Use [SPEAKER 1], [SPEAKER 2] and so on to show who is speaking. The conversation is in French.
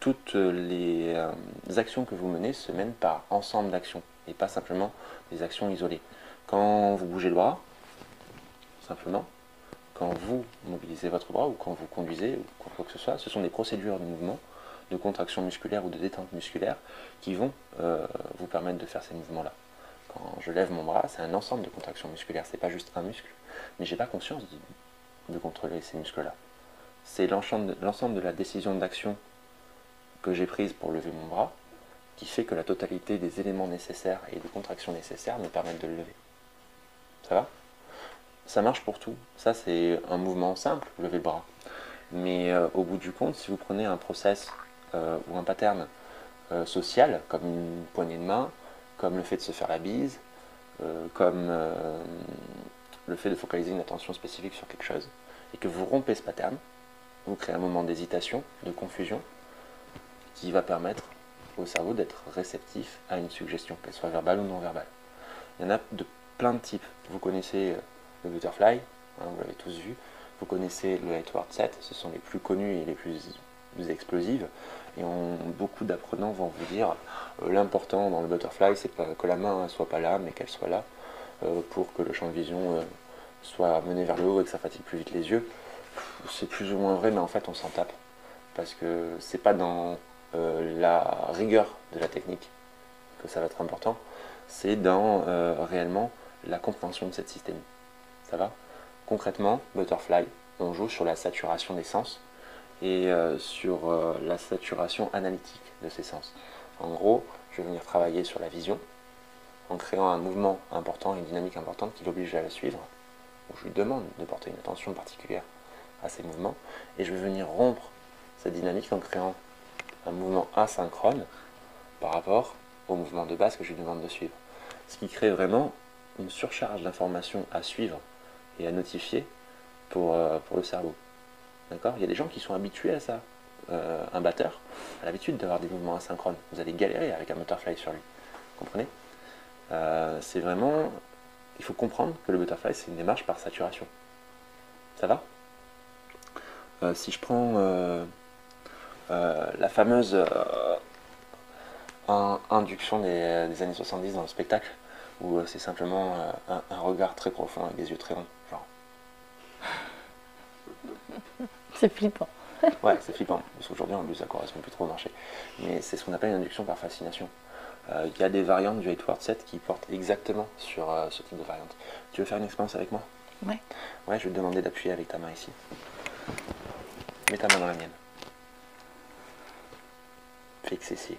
[SPEAKER 1] toutes les actions que vous menez se mènent par ensemble d'actions et pas simplement des actions isolées. Quand vous bougez le bras, simplement, quand vous mobilisez votre bras ou quand vous conduisez ou quoi que ce soit, ce sont des procédures de mouvement, de contraction musculaire ou de détente musculaire qui vont vous permettre de faire ces mouvements-là. Quand je lève mon bras, c'est un ensemble de contractions musculaires, c'est pas juste un muscle, mais j'ai pas conscience de contrôler ces muscles-là. C'est l'ensemble de la décision d'action que j'ai prise pour lever mon bras qui fait que la totalité des éléments nécessaires et des contractions nécessaires me permettent de le lever. Ça va? Ça marche pour tout. Ça, c'est un mouvement simple, lever le bras. Mais au bout du compte, si vous prenez un process ou un pattern social, comme une poignée de main, comme le fait de se faire la bise, comme le fait de focaliser une attention spécifique sur quelque chose, et que vous rompez ce pattern, vous créez un moment d'hésitation, de confusion, qui va permettre au cerveau d'être réceptif à une suggestion, qu'elle soit verbale ou non verbale. Il y en a de plein de types. Vous connaissez le butterfly, hein, vous l'avez tous vu. Vous connaissez le Lightward Set, ce sont les plus connus et les plus explosives. Et beaucoup d'apprenants vont vous dire l'important dans le butterfly, c'est pas que la main ne soit pas là, mais qu'elle soit là pour que le champ de vision soit mené vers le haut et que ça fatigue plus vite les yeux. C'est plus ou moins vrai, mais en fait on s'en tape. Parce que c'est pas dans la rigueur de la technique que ça va être important, c'est dans réellement la compréhension de cette systémie. Ça va? Concrètement, Butterfly, on joue sur la saturation des sens et sur la saturation analytique de ces sens. En gros, je vais venir travailler sur la vision en créant un mouvement important, une dynamique importante qui l'oblige à la suivre, où je lui demande de porter une attention particulière à ces mouvements, et je vais venir rompre cette dynamique en créant un mouvement asynchrone par rapport au mouvement de base que je lui demande de suivre. Ce qui crée vraiment une surcharge d'informations à suivre et à notifier pour le cerveau. D'accord? Il y a des gens qui sont habitués à ça. Un batteur a l'habitude d'avoir des mouvements asynchrones. Vous allez galérer avec un butterfly sur lui. Vous comprenez? C'est vraiment... Il faut comprendre que le butterfly, c'est une démarche par saturation. Ça va? Si je prends la fameuse induction des années 70 dans le spectacle, où c'est simplement un regard très profond avec des yeux très ronds. Genre.
[SPEAKER 2] C'est flippant.
[SPEAKER 1] Ouais, c'est flippant, parce qu'aujourd'hui en plus ça correspond plus trop au marché. Mais c'est ce qu'on appelle une induction par fascination. Il y a des variantes du Lightward Set qui portent exactement sur ce type de variante. Tu veux faire une expérience avec moi?
[SPEAKER 2] Ouais.
[SPEAKER 1] Ouais, je vais te demander d'appuyer avec ta main ici. Mets ta main dans la mienne. Fixe ici.